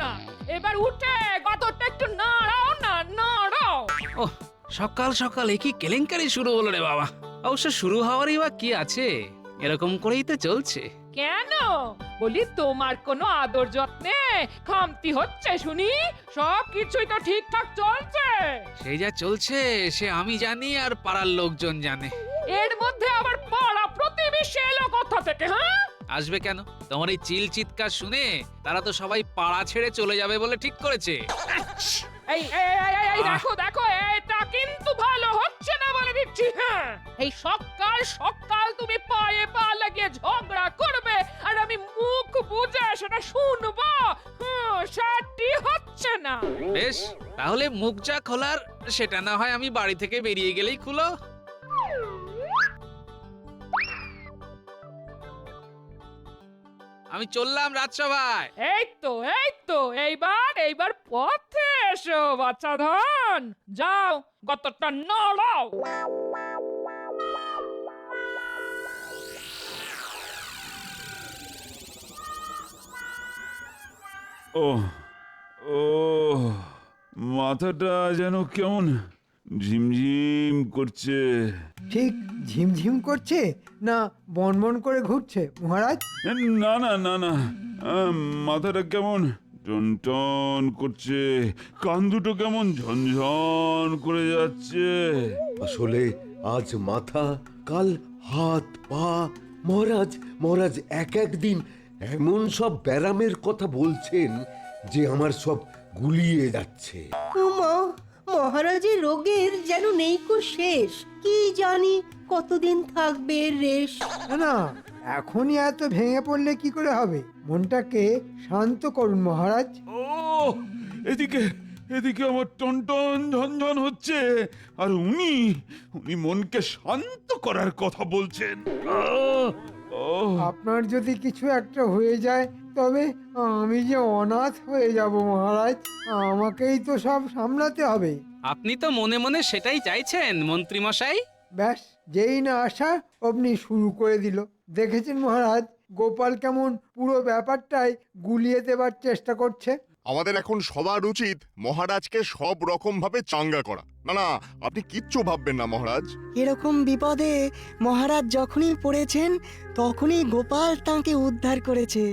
না, এবার উঠে গতরটা একটু নাড়াও না, নাড়াও। ওহ, সকাল সকাল কি কেলেঙ্কারি শুরু হলো রে বাবা। অবশ্য শুরু হওয়ারই বা কি আছে, এরকম করেই তো চলছে। কেন বলি, তোমার কোনো আদর যত্নে খামতি হচ্ছে শুনি? সব কিছুই তো ঠিকঠাক চলছে। সেই যা চলছে সে আমি জানি আর পাড়ার লোকজন জানে। এর মধ্যে আবার পাড়া প্রতিবেশী এলো কোথা থেকে? হ্যাঁ, আসবে কেন? তোমার এই চিল চিৎকার শুনে তারা তো সবাই পাড়া ছেড়ে চলে যাবে বলে ঠিক করেছে। এই এই এই, এই দেখো দেখো, এটা কিন্তু ভালো হচ্ছে না বলে দিচ্ছি। হ্যাঁ, এই সকাল সকাল তুমি পায়ে পা লাগিয়ে ঝগড়া করবে আর আমি মুখ বুজে সেটা শুনবো, সেটি হচ্ছে না। বেশ, তাহলে মুখ যা খোলার সেটা না হয় আমি বাড়ি থেকে বেরিয়ে গেলেই খুলো। আমি চললাম রাজসভায়। এই তো এইবার পথে এসো বাচ্চা ধন, যাও গতটা নাড়াও। ও ও মাথাটা যেন কেমন ঝিমঝিম করছে। ঠিক ঝিমঝিম করছে না বনবন করে ঘুরছে মহারাজ? না না না না, মাথাটা কেমন টনটন করছে, কান দুটো কেমন ঝনঝন করে যাচ্ছে। আসলে আজ মাথা, কাল হাত পা। মহারাজ মহারাজ এক এক দিন এমন সব ব্যারামের কথা বলছেন যে আমার সব গুলিয়ে যাচ্ছে। মহারাজের রোগের যেন নেই কো শেষ। কি জানি কতদিন থাকবে এর রেশ। না না, এখনই এত ভেঙে পড়লে কি করে হবে? মনটাকে শান্ত করুন মহারাজ। ও এদিকে এদিকে আমার টনটন ঝনঝন হচ্ছে, আর উনি উনি মনকে শান্ত করার কথা বলছেন। আপনার যদি কিছু একটা হয়ে যায় তবে আমি যে অনাথ হয়ে যাব মহারাজ। আমাকেই তো সব সামলাতে হবে। আপনি তো মনে মনে সেটাই চাইছেন মন্ত্রী মশাই। ব্যাস, যেই না আসা অমনি শুরু করে দিল। দেখেছেন মহারাজ, গোপাল কেমন পুরো ব্যাপারটাই গুলিয়ে দেবার চেষ্টা করছে। আমাদের এখন সবার উচিত মহারাজকে সব রকম ভাবে চাঙ্গা করা। না না, আপনি কিচ্ছু ভাববেন না মহারাজ। এরকম বিপদে মহারাজ যখনই পড়েছেন তখনই গোপাল তাঁকে উদ্ধার করেছে।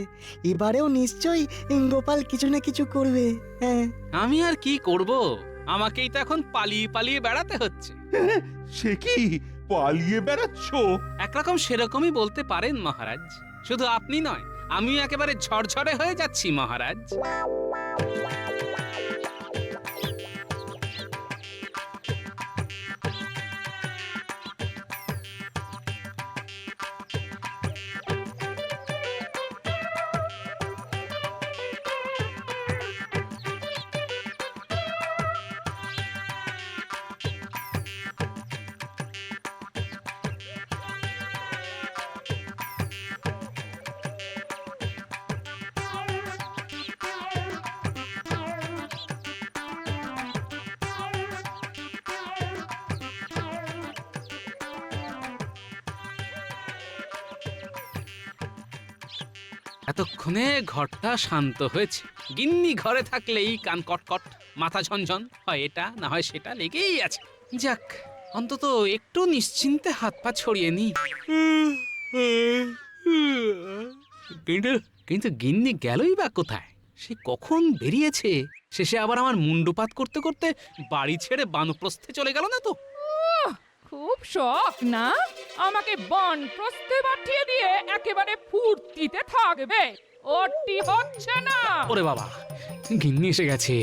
এবারেও নিশ্চয়ই গোপাল কিছু না কিছু করবে। হ্যাঁ, আমি আর কি করব? আমাকেই তো এখন পালিয়ে পালিয়ে বেড়াতে হচ্ছে। সে কি পালিয়ে বেড়াচ্ছ? একরকম সেরকমই বলতে পারেন মহারাজ। শুধু আপনি নয়, আমিও একেবারে ঝরঝরে হয়ে যাচ্ছি মহারাজ। এতক্ষণে ঘরটা শান্ত হয়েছে। গিন্নি ঘরে থাকলেই কান কটকট, মাথা ঝনঝন, হয় এটা না হয় সেটা লেগেই আছে। যাক, অন্তত একটু নিশ্চিন্তে হাত পা ছড়িয়ে নি। কিন্তু কিন্তু গিন্নি গেলই বা কোথায়? সে কখন বেরিয়েছে? শেষে আবার আমার মুন্ডুপাত করতে করতে বাড়ি ছেড়ে বানপ্রস্থে চলে গেল না তো? খুব শখ না আমাকে বনপ্রস্থে পাঠিয়ে দিয়ে একেবারে ফুর্তিতে থাকবে? ওটি হচ্ছে না। ওরে বাবা, গিন্নি এসে গেছে,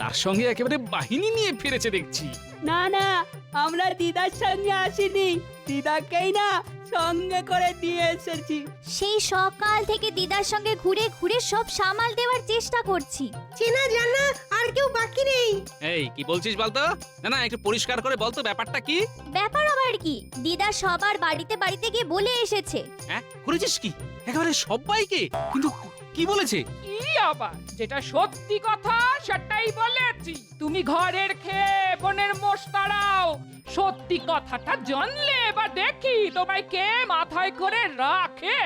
তার সঙ্গে একেবারে বাহিনী নিয়ে ফিরেছে দেখছি। না না, আমরা দিদার সঙ্গে আসিনি, দিদাকেই না সঙ্গে করে দিয়ে এসেছি। সেই সকাল থেকে দিদার সঙ্গে ঘুরে ঘুরে সব সামাল দেওয়ার চেষ্টা করছি। চেনা জানা আর কেউ বাকি নেই। এই কি বলছিস বলতো? না না, একটু পরিষ্কার করে বলতো ব্যাপারটা কি? ব্যাপার আবার কি? দিদা সবার বাড়িতে বাড়িতে গিয়ে বলে এসেছে। হ্যাঁ, করেছিস কি? একেবারে সবাইকে? কিন্তু কি বলেছে? কি আবার, যেটা সত্যি কথা সেটাই বলেছি। তুমি ঘরের খেয়ে বনের মোষ তাড়াও, সত্যি কথাটা জানলে এবার দেখি তোমায় কে মাথায় করে রাখে।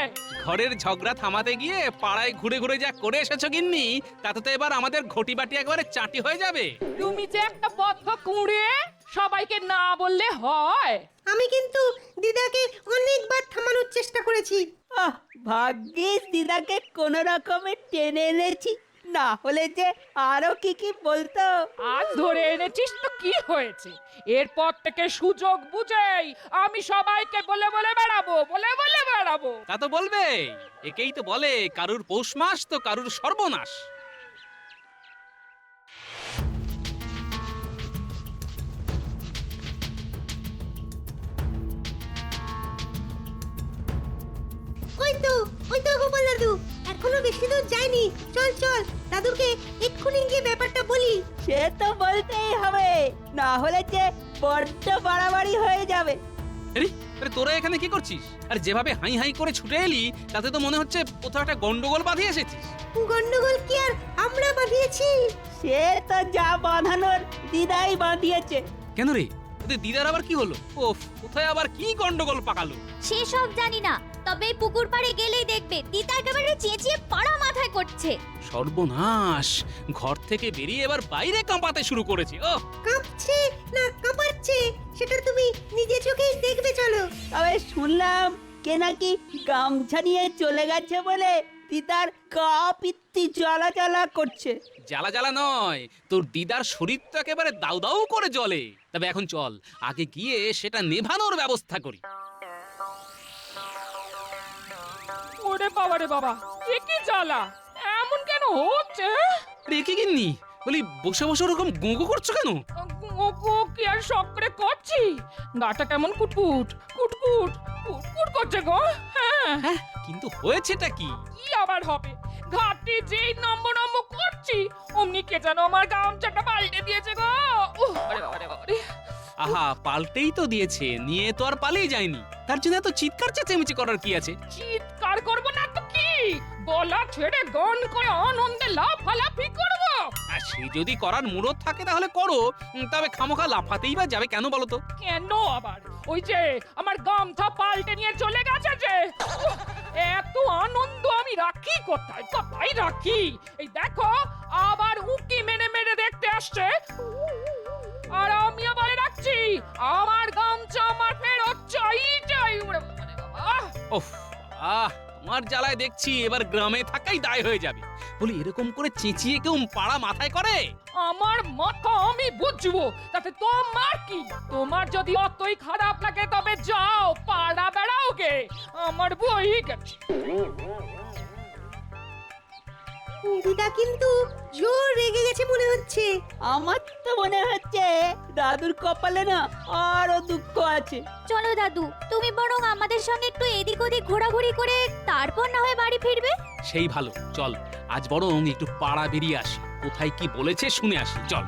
ঘরের ঝগড়া থামাতে গিয়ে পাড়ায় ঘুরে ঘুরে যা করে এসেছো গিন্নি, তাতে তো এবার আমাদের ঘটি বাটি একবারে চাটি হয়ে যাবে। তুমি যে একটা বদ্ধ কুঁড়ে, সবাইকে না বললে হয়? আমি কিন্তু দিদাকে অনেকবার থামানোর চেষ্টা করেছি। ভাগ্যিস দিদাকে কোন রকমে টেনে এনেছি, না হলে যে আরো কি কি বলতো। আজ ধরে এনেছিস তো কি হয়েছে? এরপর থেকে সুযোগ বুঝেই আমি সবাইকে বলে বলে বেড়াবো। তা তো বলবে, একেই তো বলে কারুর পৌষ মাস তো কারুর সর্বনাশ। ওই তো গোপাল দাদু, এখনো বেশি দূর যায়নি। চল চল, দাদুকে এক্ষুনি গিয়ে ব্যাপারটা বলি। সে তো বলতেই হবে, না হলে যে বড্ড বাড়াবাড়ি হয়ে যাবে। আরে আরে, তোরা এখানে কি করছিস? আর যেভাবে হাই হাই করে ছুটে এলি, তাতে তো মনে হচ্ছে কোথাও একটা গন্ডগোল বাঁধিয়ে এসেছিস। গন্ডগোল কি আর আমরা বাঁধিয়েছি? সে তো যা বাঁধানোর দিদাই বাঁধিয়েছে। কেন রে, তোদের দিদার আবার কি হলো? ওফ, কোথায় আবার কি গন্ডগোল পাকালো? সেসব জানি না, তবে এই পুকুর পাড়ে গেলেই দেখবে দিদা একেবারে চেঁচিয়ে পাড়া মাথায় করছে। সর্বনাশ, ঘর থেকে বেরিয়ে এবার বাইরে কাঁপাতে শুরু করেছে। ও কাঁপছে না কাঁপাচ্ছে সেটা তুমি নিজে চোখেই দেখবে, চলো। তবে শুনলাম কে নাকি গামছা নিয়ে চলে গেছে বলে দিদার গা পিত্তি জ্বালা জ্বালা করছে। জ্বালা জ্বালা নয়, তোর দিদার শরীর তো একেবারে দাউ দাউ করে জ্বলে। তবে এখন চল, আগে গিয়ে সেটা নেভানোর ব্যবস্থা করি। ওরে বাবা রে বাবা, এ কি জ্বালা, এমন কেন হচ্ছে? রেখে গিন্নি, বলি বসে বসে ওরকম গোগো করছো কেন? ও কি আর শখ করে করছি? গাটা কেমন কুটকুট কুটকুট কুটকুট করছে গো। হ্যাঁ, হ্যাঁ, কিন্তু হয়েছেটা কি? কি আবার হবে, ঘাটে যেই নম্বর করছি অমনি কে যেন আমার গামছাটা পাল্টে দিয়েছে গো। আরে বাবা রে বাবা রে। আহা, পাল্টেই তো দিয়েছে, নিয়ে তো আর পালিয়ে যায়নি। তার জন্য এত চিৎকার চেঁচামেচি করার কি আছে? চিৎকার করবো না তো কি, গলা ছেড়ে গান করে আনন্দে লাফালাফি করবো। আর সে যদি করার মুরত থাকে তাহলে করো, তবে খামোখা লাফাতেই বা যাবে কেন বলো তো? কেন আবার? ওই যে আমার গামছা পাল্টে নিয়ে চলে গেছে যে, এত আনন্দ আমি রাখি কোথায় কোথায় রাখি? এই দেখো, আবার উকি মেরে মেরে দেখতে আসছে। আর আমি আবার রাখছি, আমার গামছা আমার ফেরত চাই। ওরে বাবা রে বাবা। ওফ, তোমার জ্বালায় দেখছি এবার গ্রামে থাকাই দায় হয়ে যাবে। বলি, এরকম করে চেঁচিয়ে কেউ পাড়া মাথায় করে? আমার মাথা আমি বুঝবো, তাতে তোমার কি? তোমার যদি অতই খারাপ লাগে তবে যাও পাড়া বেড়াও গে, আমার বই গেছে। দিদা কিন্তু জোর রেগে গেছে মনে হচ্ছে। আমার তো মনে হচ্ছে দাদুর কপালে না আরো দুঃখ আছে। চলো দাদু, তুমি বরং আমাদের সঙ্গে একটু এদিক ওদিক ঘোরাঘুরি করে তারপর না হয় বাড়ি ফিরবে। সেই ভালো, চল আজ বরং একটু পাড়া বেরিয়ে আসি, কোথায় কি বলেছে শুনে আসি, চল।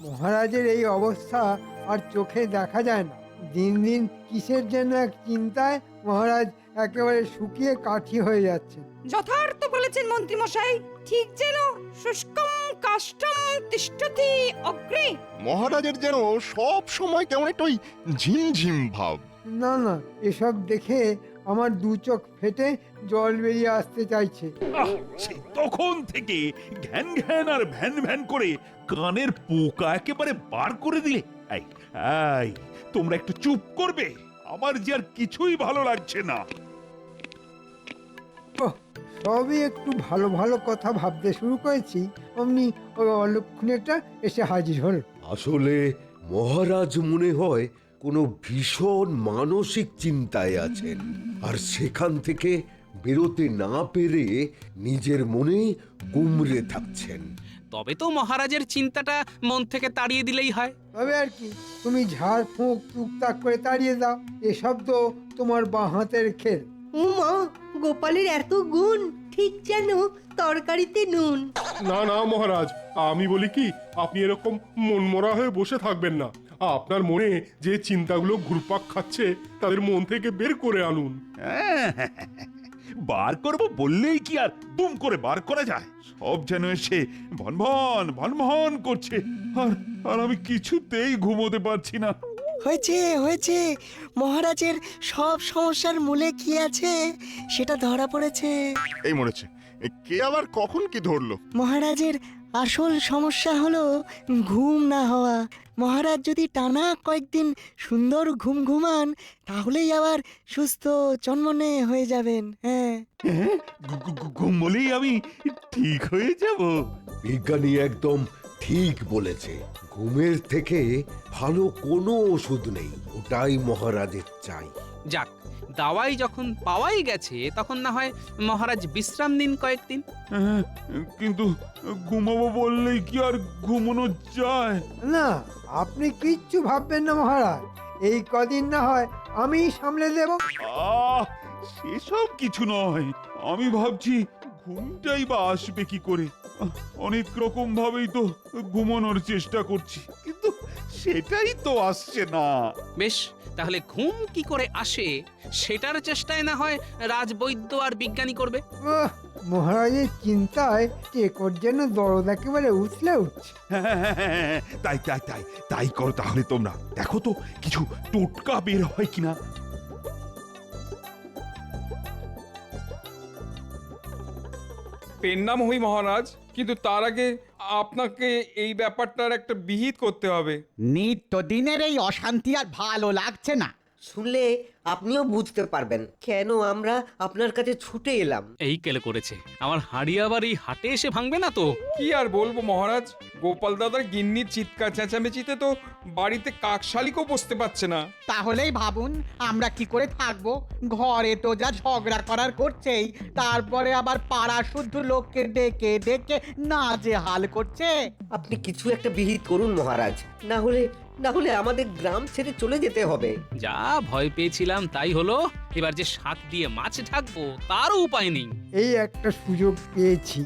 মহারাজের এই অবস্থা আর চোখে দেখা যায় না। দিন দিন কিসের জন্য এক চিন্তায় মহারাজ একেবারে শুকিয়ে কাঠি হয়ে যাচ্ছেন। যথার্থ বলেছেন মন্ত্রী মশাই, ঠিক যেন শুষ্কম কাষ্ঠম তিষ্ঠতি অগ্রে। মহারাজের যেন সব সময় কেমন একটা ওই ঝিমঝিম ভাব। না না, এসব দেখে আমার দু চোখ ফেটে জল বেরিয়ে আসতে চাইছে। সেই তখন থেকে ঘ্যান ঘ্যান আর ভ্যান ভ্যান করে কানের পোকা একেবারে বার করে দিলে। এই এই, তোমরা একটু চুপ করবে? আমার যে আর কিছুই ভালো লাগছে না। ওহ, সবই একটু ভালো ভালো কথা ভাবতে শুরু করেছি, অমনি ওই অলক্ষণেটা এসে হাজির হল। আসলে মহারাজ মনে হয় কোনো ভীষণ মানসিক চিন্তায় আছেন, আর সেখান থেকে বেরোতে না পেরে নিজের মনে গুমরে থাকছেন। তবে তো মহারাজের চিন্তাটা মন থেকে তাড়িয়ে দিলেই হয়। তবে আর কি, তুমি ঝাড় ফুঁক টুকটাক করে তাড়িয়ে দাও। এসব তো তোমার বাঁ হাতের খেল। উমা, গোপালের এত গুণ, ঠিক যেন তরকারিতে নুন। না না মহারাজ, আমি বলি কি, আপনি এরকম মনমরা হয়ে বসে থাকবেন না। আপনার মনে যে চিন্তাগুলো ঘুরপাক খাচ্ছে তাদের মন থেকে বের করে আনুন। বার করব বললেই কি আর দুম করে বার করা যায়? সব যেন এসে ভনভন ভনভন করছে, আর আর আমি কিছুতেই ঘুমোতে পারছি না। হয়েছে হয়েছে, মহারাজের সব সমস্যার মূলে কি আছে সেটা ধরা পড়েছে। এই মরেছে, কে আবার কখন কি ধরলো? মহারাজের আসল সমস্যা হলো ঘুম না হওয়া। মহারাজ যদি টানা কয়েকদিন সুন্দর ঘুম ঘুমান তাহলেই আবার সুস্থ চনমনে হয়ে যাবেন। হ্যাঁ, ঘুমলেই আমি ঠিক হয়ে যাব? বিজ্ঞানী একদম ঠিক বলেছে। ঘুমের থেকে ভালো কোনো ওষুধ নেই, ওটাই মহারাজের চাই। যাক, দাওয়াই যখন পাওয়াই গেছে তখন না হয় মহারাজ বিশ্রাম নিন কয়েকদিন। কিন্তু ঘুমাবো বললেই কি আর ঘুমানো যায়? না, আপনি কিচ্ছু ভাববেন না মহারাজ, এই কদিন না হয় আমি সামলে দেব। সেসব কিছু নয়, আমি ভাবছি ঘুমটাই বা আসবে কি করে। অনেক রকম ভাবেই তো ঘুমানোর চেষ্টা করছি, কিন্তু সেটাই তো আসছে না। বেশ, তাহলে ঘুম কি করে আসে সেটার চেষ্টায় না হয় রাজবৈদ্য আর বিজ্ঞানী করবে। মহারাজের চিন্তায় টেকর যেন দরদ একেবারে উঠলে উঠছে। তাই তাই তাই তাই করো তাহলে। তোমরা দেখো তো কিছু টোটকা বের হয় কিনা। পেন নাম হই মহারাজ, কিন্তু তার আগে আপনাকে এই ব্যাপারটার একটা বিহিত করতে হবে। নিত্যদিনের এই অশান্তি আর ভালো লাগছে না। শুনলে আপনিও বুঝতে পারবেন কেন আমরা আপনার কাছে ছুটে এলাম। এই কেলে করেছে, আমার হাঁড়ি আবার এই হাটে এসে ভাঙবে না তো? কি আর বলবো মহারাজ, গোপাল দাদার গিন্নির চিৎকার চেঁচামেচিতে তো বাড়িতে কাকশালিকও বসতে পারছে না। তাহলেই ভাবুন আমরা কি করে থাকবো। ঘরে তো যা ঝগড়া করার করছেই, তারপরে আবার পাড়া শুদ্ধ লোককে ডেকে ডেকে নাজেহাল করছে। আপনি কিছু একটা বিহিত করুন মহারাজ, না হলে আমাদের গ্রাম ছেড়ে চলে যেতে হবে। যা ভয় পেয়েছিলাম তাই হলো। এবার যে শাক দিয়ে মাছ ঢাকবো তারও উপায় নেই। এই একটা সুযোগ পেয়েছি,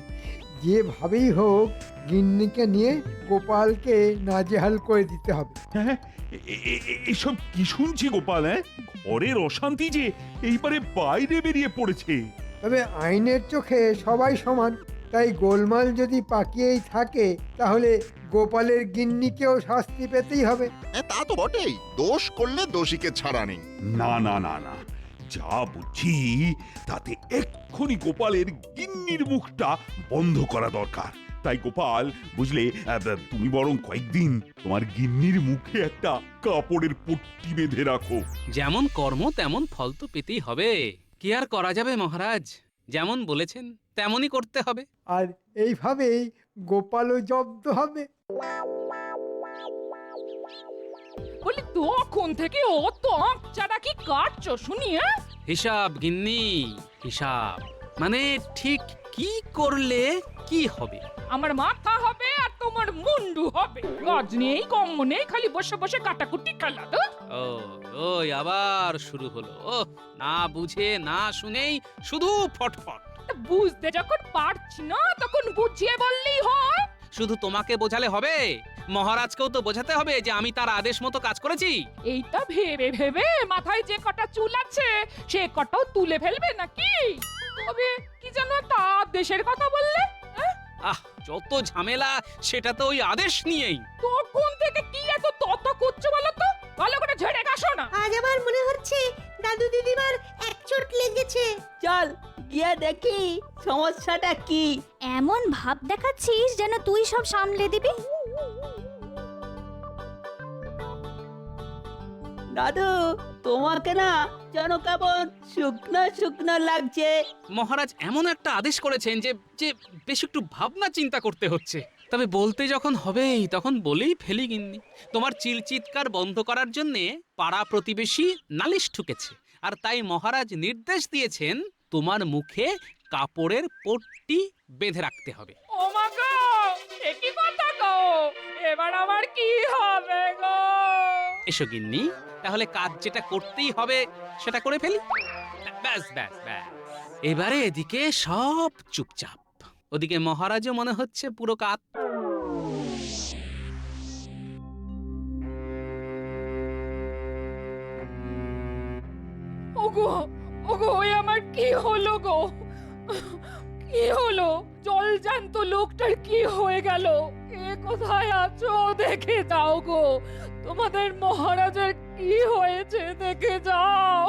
যেভাবেই হোক গিন্নিকে নিয়ে গোপালকে নাজেহাল করে দিতে হবে। হ্যাঁ, এসব কি শুনছি গোপাল? ঘরের অশান্তি যে এইবারে বাইরে বেরিয়ে পড়েছে। তবে আইনের চোখে সবাই সমান, তাই গোলমাল যদি পাকিয়েই থাকে তাহলে গোপালের গিন্নিকেও শাস্তি পেতেই হবে। তা তো বটেই, দোষ করলে দোষীকে ছাড়া নেই। না না না না, যা বুঝছি তাতে এক্ষুনি গোপালের গিন্নির মুখটা বন্ধ করা দরকার। তাই গোপাল, বুঝলে, তুমি বরং কয়েকদিন তোমার গিন্নির মুখে একটা কাপড়ের পট্টি বেঁধে রাখো। যেমন কর্ম তেমন ফল তো পেতেই হবে। কি আর করা যাবে মহারাজ, যেমন বলেছেন তেমনই করতে হবে। আর এইভাবেই গোপালও জব্দ হবে। বলি তখন থেকে অত আঁকচারা কি কাটছো শুনি? হিসাব গিন্নি, হিসাব। মানে ঠিক কি করলে কি হবে? আমার মাথা হবে আর তোমার মুন্ডু হবে। কাজ নেই কম্ম নেই, খালি বসে বসে কাটাকুটি খেলা। ও ওই আবার শুরু হলো। ও, না বুঝে না শুনেই শুধু ফটফট। বুঝতে যখন পারছি না তখন বুঝিয়ে বললেই হয়। শুধু তোমাকে বোঝালে হবে, মহারাজকেও তো বোঝাতে হবে যে আমি তার আদেশ মতো কাজ করেছি। এইটা ভেবে ভেবে মাথায় যে কটা চুল আছে সে কটাও তুলে ফেলবে নাকি? তবে কি যেন একটা আদেশের কথা বললে? আহ, যত ঝামেলা সেটা তো ওই আদেশ নিয়েই। তখন থেকে কি এত তত করছো বলো তো? ভালো করে ঝেড়ে কাশো না। আজ আমার মনে হচ্ছে দাদু দিদিমার এক চোট লেগেছে। চল গিয়ে দেখি সমস্যাটা কি। এমন ভাব দেখাচ্ছিস যেন তুই সব সামলে দিবি। দাদু, তোমাকে না যেন কেমন শুকনো শুকনো লাগছে। মহারাজ এমন একটা আদেশ করেছেন যে যে বেশ একটু ভাবনা চিন্তা করতে হচ্ছে। তবে বলতে যখন হবেই তখন বলেই ফেলি গিন্নি। তোমার চিলচিৎকার বন্ধ করার জন্যে পাড়া প্রতিবেশী নালিশ ঠুকেছে, আর তাই মহারাজ নির্দেশ দিয়েছেন তোমার মুখে কাপড়ের পট্টি বেঁধে রাখতে হবে। ও মা গো, এ কি কথা গো? এবার আমার কি হবে গো? এসো গিন্নি, তাহলে কাজ যেটা করতেই হবে সেটা করে ফেলি। ব্যাস ব্যাস ব্যাস, এবারে এদিকে সব চুপচাপ, ওদিকে মহারাজও মনে হচ্ছে পুরো কাত। ওগো ওগো, ওই আমার কি হলো গো? কি হলো? জল জ্যান্ত লোকটার কি হয়ে গেল? কে কোথায় আছো দেখে যাও গো। তোমাদের মহারাজের কি হয়েছে দেখে যাও।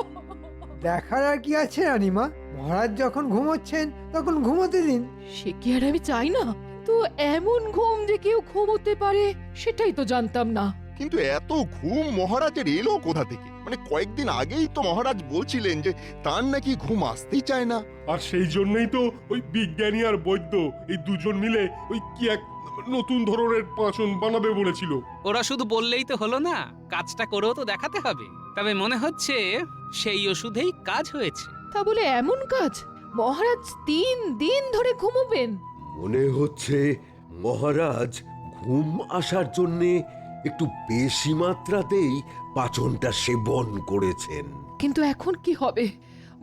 দেখার আর কি আছে রানীমা? মহারাজ যখন ঘুমোচ্ছেন তখন ঘুমোতে দিন। সে কি আর আমি চাই না, তো এমন ঘুম যে কেউ ঘুমোতে পারে সেটাই তো জানতাম না। কিন্তু এত ঘুম মহারাজের এলো কোথা থেকে? মানে কয়েকদিন আগেই তো মহারাজ বলছিলেন যে তার নাকি ঘুম আসতেই চায় না। আর সেই জন্যই তো ওই বিজ্ঞানী আর বৈদ্য এই দুজন মিলে ওই কি এক নতুন ধরনের পাঁচন বানাবে বলেছিল। ওরা শুধু বললেই তো হলো না, কাজটা করেও তো দেখাতে হবে। তবে মনে হচ্ছে সেই ওষুধেই কাজ হয়েছে। তা বলে এমন কাজ? মহারাজ 3 দিন ধরে ঘুমোবেন? মনে হচ্ছে মহারাজ ঘুম আসার জন্যে একটু বেশি মাত্রাতেই পাচনটা সেবন করেছেন। কিন্তু এখন কি হবে?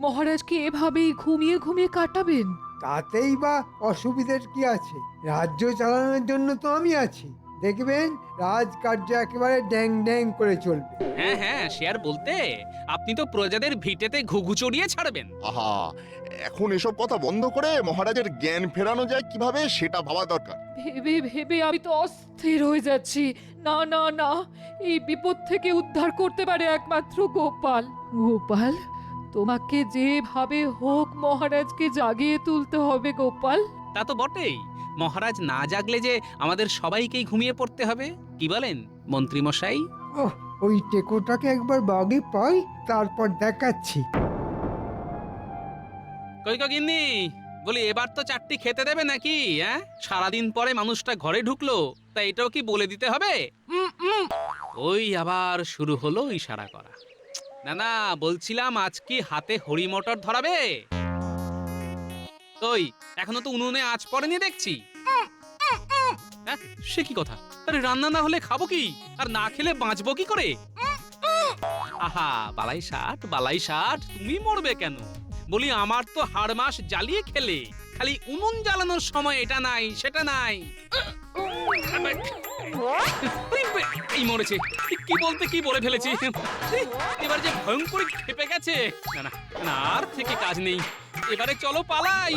মহারাজকে এভাবেই ঘুমিয়ে ঘুমিয়ে কাটাবেন? তাতেই বা অসুবিধার কি আছে? রাজ্য চালানোর জন্য তো আমি আছি। দেখবেন রাজকার্য একেবারে ড্যাং ড্যাং করে চলবে। হ্যাঁ হ্যাঁ, সে আর বলতে, আপনি তো প্রজাদের ভিটেতে ঘুঘু চড়িয়ে ছাড়বেন। আহা, এখন এসব কথা বন্ধ করে মহারাজের জ্ঞান ফেরানো যায় কিভাবে সেটা ভাবা দরকার। ভেবে ভেবে আমি তো অস্থির হয়ে যাচ্ছি। না না না, এই বিপদ থেকে উদ্ধার করতে পারে একমাত্র গোপাল। গোপাল, তোমাকে যেভাবে হোক মহারাজকে জাগিয়ে তুলতে হবে গোপাল। তা তো বটেই, মহারাজ না জাগলে যে আমাদের সবাইকেই ঘুমিয়ে পড়তে হবে। কি বলেন মন্ত্রী মশাই? ওহ, ওই টেকোটাকে একবার বাগে পাই, তারপর দেখাচ্ছি। কই গো গিন্নি, বলি এবার তো 4টি খেতে দেবে নাকি? হ্যাঁ, সারাদিন পরে মানুষটা ঘরে ঢুকলো, তা এটাও কি বলে দিতে হবে? ওই আবার শুরু হলো ইশারা করা। না না, বলছিলাম আজ কি হাতে হরি মটর ধরাবে? ওই এখনো তো উনুনে আঁচ পড়েনি দেখছি। হ্যাঁ, সে কি কথা? আরে রান্না না হলে খাবো কি? আর না খেলে বাঁচবো কি করে? আহা, বালাই ষাট, তুমি মরবে কেন? বলি আমার তো হাড় মাস জ্বালিয়ে খেলে, খালি উনুন জ্বালানোর সময় এটা নাই সেটা নাই। এই মরেছে, কি বলতে কি বলে ফেলেছি। এবার যে ভয়ঙ্কর খেপে গেছে। না না না, আর থেকে কাজ নেই, এবারে চলো পালাই।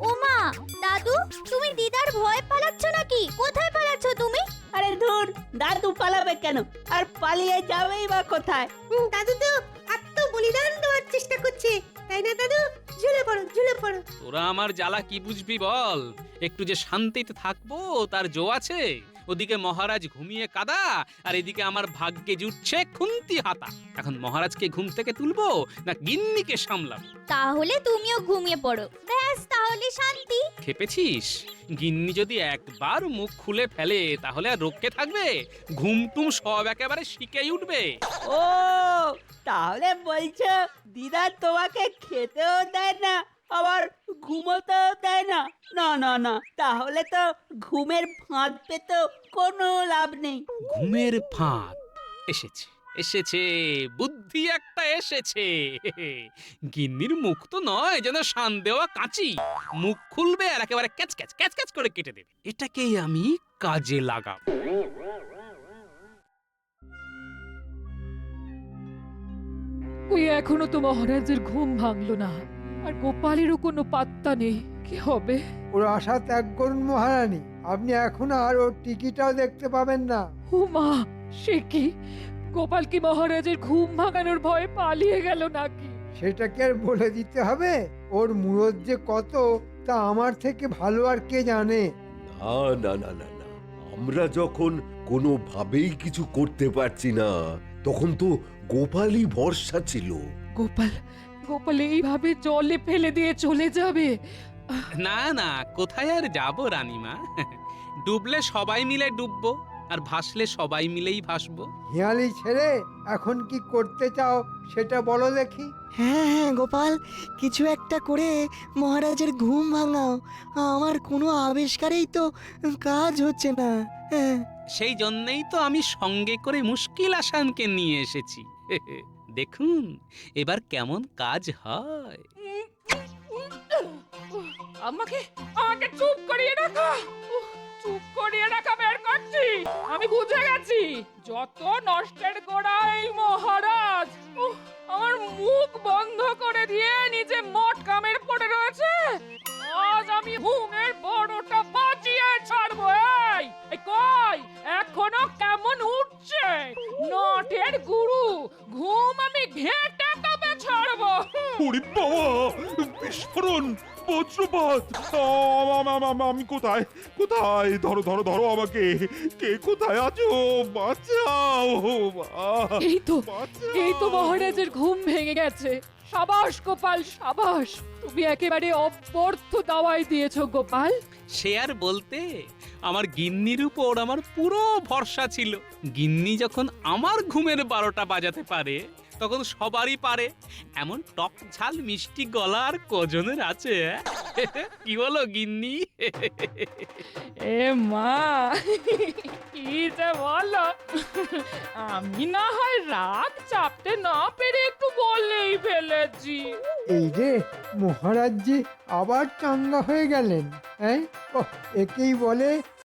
ওমা, দাদু, তুমি দিদার ভয় পালাচ্ছ নাকি? কোথায় পালাচ্ছ তুমি? আরে ধুর, দাদু পালাবে কেন? আর পালিয়ে যাবেই বা কোথায়? দাদু তো আত্ম বলিদান দেওয়ার চেষ্টা করছে, তাই না দাদু? ঝুলে পড়ো, ঝুলে পড়ো। তোরা আমার জ্বালা কি বুঝবি বল? একটু যে শান্তিতে থাকবো তার জো আছে। ওদিকে মহারাজ ঘুমিয়ে কাদা, আর এদিকে আমার ভাগ্যে জুটছে খুন্তি হাতা। এখন মহারাজকে ঘুম থেকে তুলবো না গিন্নিকে সামলাবো? তাহলে তুমিও ঘুমিয়ে পড়ো, ব্যাস তাহলে শান্তি। খেপেছিস? গিন্নি যদি একবার মুখ খুলে ফেলে তাহলে আর রক্ষে থাকবে? ঘুমটুম সব একেবারে শিখেই উঠবে। ও, তাহলে বলছো দিদা তোমাকে খেতেও দেয় না, আবার ঘুমোতেও দেয় না? না না না, তাহলে তো ঘুমের ফাঁদ পেতে কোনো লাভ নেই। ঘুমের ফাঁদ এসেছে, এসেছে, বুদ্ধি একটা এসেছে। গিন্নির মুখ তো নয় যেন শান দেওয়া কাঁচি, মুখ খুলবে আর একেবারে ক্যাচ ক্যাচ ক্যাচ ক্যাচ করে কেটে দেবে। এটাকেই আমি কাজে লাগাবো। ওই এখনো তো মহারাজের ঘুম ভাঙলো না, আর গোপালেরও কোনো পাত্তা নেই। কি হবে? ওর আশা ত্যাগ করুন মহারানী, আপনি এখন আর ওর টিকিটাও দেখতে পাবেন না। ও মা, সে কি? গোপাল কি মহারাজের ঘুম ভাঙানোর ভয়ে পালিয়ে গেল নাকি? সেটাকে আর বলে দিতে হবে? ওর মুরত যে কত তা আমার থেকে ভালো আর কে জানে? না না না না না, আমরা যখন কোনোভাবেই কিছু করতে পারছি না, তখন তো গোপালই ভরসা ছিল। গোপাল, গোপাল এইভাবে জলে ফেলে দিয়ে চলে যাবে? না না, কোথায় আর যাবো রানীমা? ডুবলে সবাই মিলে ডুববো, আর ভাসলে সবাই মিলেই ভাসবো। হিয়ালি ছেড়ে এখন কি করতে চাও সেটা বলো দেখি। হ্যাঁ হ্যাঁ গোপাল, কিছু একটা করে মহারাজের ঘুম ভাঙাও। আমার কোনো আবিষ্কারেই তো কাজ হচ্ছে না। হ্যাঁ, সেই জন্যই তো আমি সঙ্গে করে মুশকিল আসানকে নিয়ে এসেছি। দেখুন এবার কেমন কাজ হয়। আমাকে আমাকে চুপ করিয়ে রাখো। চুপ করিয়ে রাখা বের করছি। আমি বুঝে গেছি যত নষ্টের গোড়াই মহারাজ। আমার মুখ বন্ধ করে দিয়ে নিজে মট কামের পড়ে রয়েছে। আজ আমি ঘুমের বড়টা বাঁচিয়ে ছাড়বো। এই কই এখনো কেমন উঠছে নটের গুরু। ঘুম আমি ঘেঁটে তবে ছাড়বো। ওরে বাবা, বিস্ফোরণ, বজ্রপাত! আমি কোথায় কোথায়? ধরো ধরো ধরো আমাকে! কে কোথায় আছো? বাঁচাও! এই তো মহারাজের ঘুম ভেঙে গেছে। সাবাস গোপাল, সাবাস। তুমি একেবারে অব্যর্থ দাওয়াই দিয়েছো গোপাল। সে আর বলতে, আমার গিন্নির উপর আমার পুরো ভরসা ছিল। গিন্নি যখন আমার ঘুমের 12টা বাজাতে পারে তখন সবারই পারে। এমন টক ঝাল মিষ্টি গলা আর কজনের আছে? কি বলো গিন্নি? এ মা, কি যে বলো। আমি না হয় রাগ চাপতে না পেরে একটু বলেই ফেলেছি। এই রে, মহারাজ জি আবার চাঙ্গা হয়ে গেলেন। হ্যাঁ, একেই বলে